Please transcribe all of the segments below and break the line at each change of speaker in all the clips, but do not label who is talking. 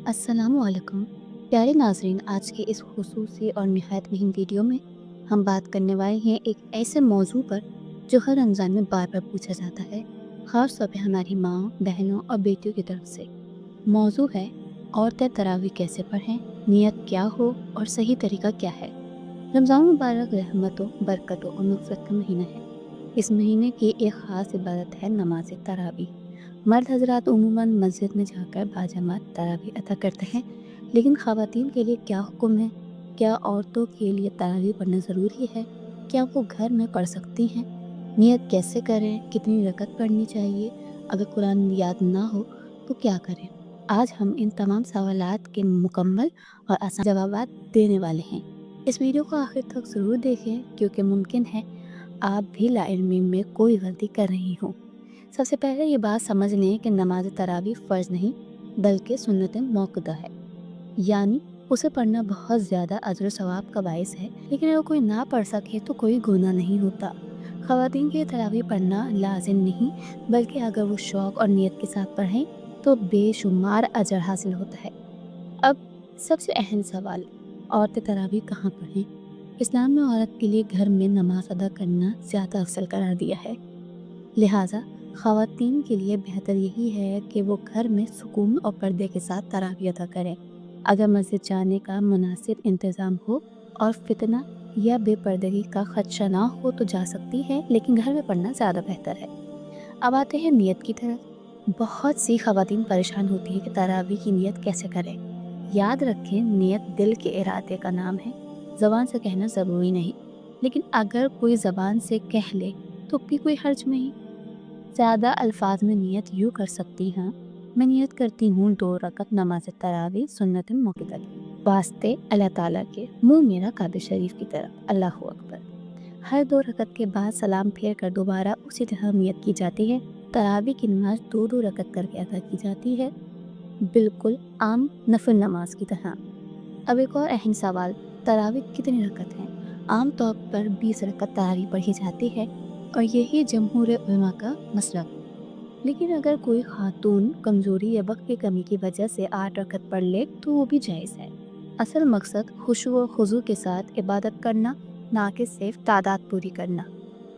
अस्सलाम वालेकुम। प्यारे नाज़रीन, आज के इस खुसूसी और निहायत मुहिम वीडियो में हम बात करने वाले हैं एक ऐसे मौजू पर जो हर रमज़ान में बार बार पूछा जाता है, ख़ास तौर पे हमारी माँ, बहनों और बेटियों की तरफ से। मौजू है, औरतें तरावी कैसे पढ़ें, नियत क्या हो और सही तरीका क्या है। रमज़ान मुबारक रहमतों, बरकतों और नुसरत का महीना है। इस महीने की एक ख़ास इबादत है नमाज तरावी। मर्द हजरात उमूमन मस्जिद में जाकर बाजमात तरावी अदा करते हैं, लेकिन ख़वातीन के लिए क्या हुक्म है? क्या औरतों के लिए तरावी पढ़ना ज़रूरी है? क्या वो घर में पढ़ सकती हैं? नियत कैसे करें? कितनी रकत पढ़नी चाहिए? अगर कुरान याद ना हो तो क्या करें? आज हम इन तमाम सवालात के मुकम्मल और आसान जवाबात देने वाले हैं। इस वीडियो को आखिर तक ज़रूर देखें, क्योंकि मुमकिन है आप भी लाइल्मी में कोई गलती कर रही हों। सबसे पहले ये बात समझ लें कि नमाज तरावी फ़र्ज़ नहीं बल्कि सुन्नत मौक़ूदा है, यानी उसे पढ़ना बहुत ज़्यादा अजर सवाब का बाइस है। लेकिन अगर कोई ना पढ़ सके तो कोई गुनाह नहीं होता। ख़वातीन के लिए तरावी पढ़ना लाजिम नहीं, बल्कि अगर वो शौक़ और नियत के साथ पढ़ें तो बेशुमार अजर हासिल होता है। अब सबसे अहम सवाल, औरतें तरावी कहाँ पढ़ें? इस्लाम में औरत के लिए घर में नमाज अदा करना ज़्यादा अफजल करार दिया है। लिहाजा ख़वातीन के लिए बेहतर यही है कि वो घर में सुकून और पर्दे के साथ तरावी अदा करें। अगर मस्जिद जाने का मुनासिब इंतज़ाम हो और फितना या बेपर्दगी का खदशा ना हो तो जा सकती है, लेकिन घर में पढ़ना ज़्यादा बेहतर है। अब आते हैं नियत की तरफ। बहुत सी ख़वातीन परेशान होती हैं कि तरावी की नियत कैसे करें। याद रखें, नियत दिल के इरादे का नाम है, ज़बान से कहना ज़रूरी नहीं। लेकिन अगर कोई ज़बान से कह ले तो भी कोई हर्ज नहीं। ज़्यादा अल्फाज में नियत यूँ कर सकती हैं, मैं नियत करती हूँ 2 रकत नमाज तरावी सुन्नत मौक़ूदा की, वास्ते अल्लाह ताला के, मुँह मेरा काबे शरीफ की तरफ, अल्लाहु अकबर। हर 2 रकत के बाद सलाम फेर कर दोबारा उसी तरह नियत की जाती है। तरावी की नमाज 2-2 रकत करके अदा की जाती है, बिल्कुल आम नफिल नमाज की तरह। अब एक और अहम सवाल, तरावी कितनी रकत हैं? आम तौर पर 20 रकत तरावी पढ़ी जाती है और यही जमहूर उलमा का मसलक। लेकिन अगर कोई खातून कमज़ोरी या वक्त की कमी की वजह से 8 रकत पढ़ ले तो वो भी जायज़ है। असल मकसद खुशू और खुजू के साथ इबादत करना, ना कि सिर्फ तादाद पूरी करना।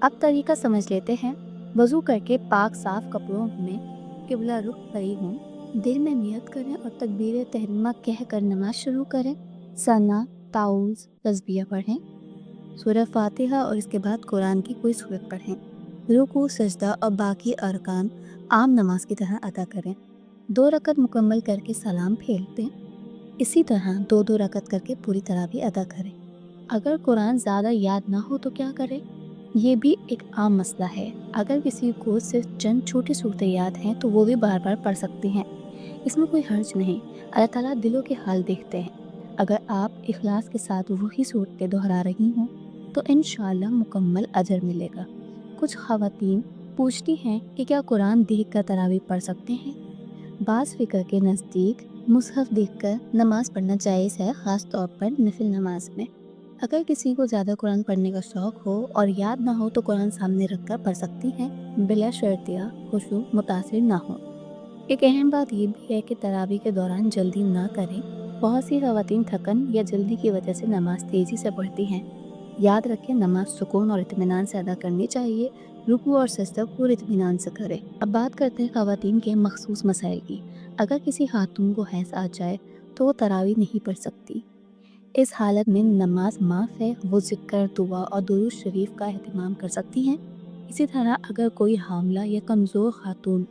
अब तरीका समझ लेते हैं। वज़ू करके पाक साफ कपड़ों में किबला रुख खड़ी हों, दिल में नियत करें और तकबीर तहरीमा कह कर नमाज शुरू करें। सना, ताउज़, तस्बीह पढ़ें, सूरह फातिहा और इसके बाद कुरान की कोई सूरत पढ़ें। रुकू, सजदा और बाकी अरकान आम नमाज की तरह अदा करें। 2 रकत मुकम्मल करके सलाम फेर दें। इसी तरह 2-2 रकत करके पूरी तरावी अदा करें। अगर कुरान ज़्यादा याद ना हो तो क्या करें? ये भी एक आम मसला है। अगर किसी को सिर्फ चंद छोटी सूरतें याद हैं तो वो भी बार बार पढ़ सकती हैं, इसमें कोई हर्ज नहीं। अल्लाह ताला दिलों के हाल देखते हैं। अगर आप इखलास के साथ वही सूरतें दोहरा रही हों तो इंशाअल्लाह मुकम्मल अजर मिलेगा। कुछ ख़वातीन पूछती हैं कि क्या कुरान देख कर तरावी पढ़ सकते हैं? बाज़ फ़िक़्ह के नज़दीक मुसहफ़ देखकर नमाज पढ़ना जायज़ है, ख़ास तौर पर नफिल नमाज में। अगर किसी को ज़्यादा कुरान पढ़ने का शौक़ हो और याद ना हो तो कुरान सामने रखकर पढ़ सकती हैं, बिला शर्तिया खुशू मुतासिर ना हो। एक अहम बात ये भी है कि तरावी के दौरान जल्दी ना करें। बहुत सी ख़वातीन थकन या जल्दी की वजह से नमाज तेज़ी से पढ़ती हैं। याद रखें, नमाज सुकून और इत्मीनान से अदा करनी चाहिए। रुकू और सजदा पूरे इत्मीनान से करें। अब बात करते हैं ख़वातीन के मखसूस मसाइल की। अगर किसी खातून को हैज़ आ जाए तो वो तरावी नहीं पढ़ सकती। इस हालत में नमाज माफ़ है, वो ज़िक्र, दुआ और दुरूद शरीफ का एहतमाम कर सकती हैं। इसी तरह अगर कोई हामला या कमज़ोर खातून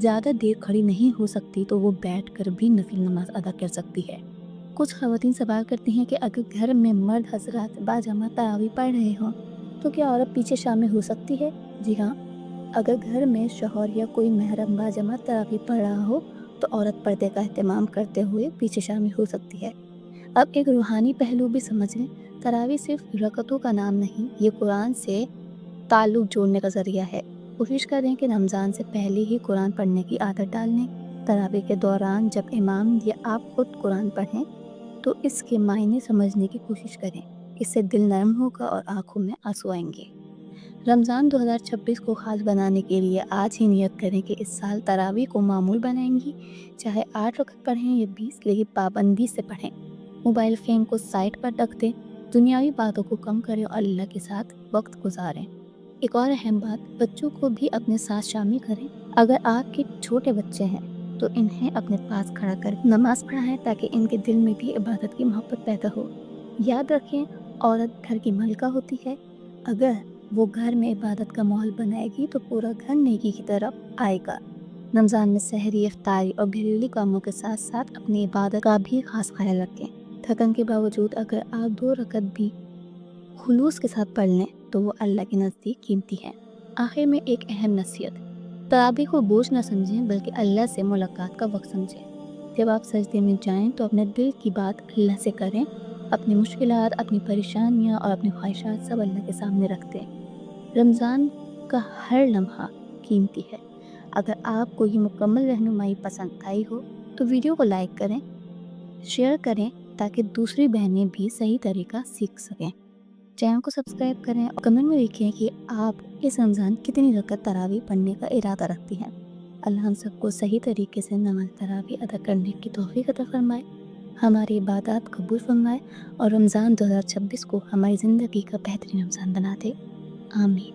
ज़्यादा देर खड़ी नहीं हो सकती तो वो बैठकर भी नफिल नमाज अदा कर सकती है। कुछ ख़वातीन सवाल करती हैं कि अगर घर में मर्द हज़रात बाजमात तरावी पढ़ रहे हों तो क्या औरत पीछे शामिल हो सकती है? जी हाँ, अगर घर में शौहर या कोई महरम बाजमात तरावी पढ़ रहा हो तो औरत पर्दे का एहतमाम करते हुए पीछे शामिल हो सकती है। अब एक रूहानी पहलू भी समझ लें, तरावी सिर्फ रकतों का नाम नहीं, ये कुरान से ताल्लुक़ जोड़ने का ज़रिया है। कोशिश करें कि रमज़ान से पहले ही कुरान पढ़ने की आदत डाल लें। तरावी के दौरान जब इमाम या आप खुद कुरान पढ़ें तो इसके मायने समझने की कोशिश करें। इससे दिल नरम होगा और आँखों में आंसू आएंगे। रमज़ान 2026 को ख़ास बनाने के लिए आज ही नियत करें कि इस साल तरावी को मामूल बनाएंगी। चाहे 8 रकत पढ़ें या 20, लेकिन पाबंदी से पढ़ें। मोबाइल फ़ोन को साइड पर रख दें, दुनियावी बातों को कम करें और अल्लाह के साथ वक्त गुजारें। एक और अहम बात, बच्चों को भी अपने साथ शामिल करें। अगर आपके छोटे बच्चे हैं तो इन्हें अपने पास खड़ा कर नमाज पढ़ाएं ताकि इनके दिल में भी इबादत की मोहब्बत पैदा हो। याद रखें, औरत घर की मलका होती है। अगर वो घर में इबादत का माहौल बनाएगी तो पूरा घर नेकी की तरफ आएगा। रमज़ान में सहरी, इफ्तारी और घरेलू कामों के साथ साथ अपनी इबादत का भी खास ख्याल रखें। थकन के बावजूद अगर आप 2 रकत भी खुलूस के साथ पढ़ लें तो वो अल्लाह के नज़दीक कीमती है। आखिर में एक अहम नसीहत, तरावी को बोझ न समझें बल्कि अल्लाह से मुलाकात का वक्त समझें। जब आप सजदे में जाएं तो अपने दिल की बात अल्लाह से करें। अपनी मुश्किलात, अपनी परेशानियां और अपनी ख्वाहिशात सब अल्लाह के सामने रख दें। रमज़ान का हर लम्हा कीमती है। अगर आपको ये मुकम्मल रहनुमाई पसंद आई हो तो वीडियो को लाइक करें, शेयर करें ताकि दूसरी बहनें भी सही तरीका सीख सकें। चैनल को सब्सक्राइब करें और कमेंट में लिखें कि आप इस रमज़ान कितनी रकत तरावी पढ़ने का इरादा रखती हैं। अल्लाह हम सबको सही तरीके से नमाज तरावी अदा करने की तौफीक अता फरमाए, हमारी इबादत कबूल फरमाए और रमज़ान 2026 को हमारी ज़िंदगी का बेहतरीन रमज़ान बना दे। आमीन।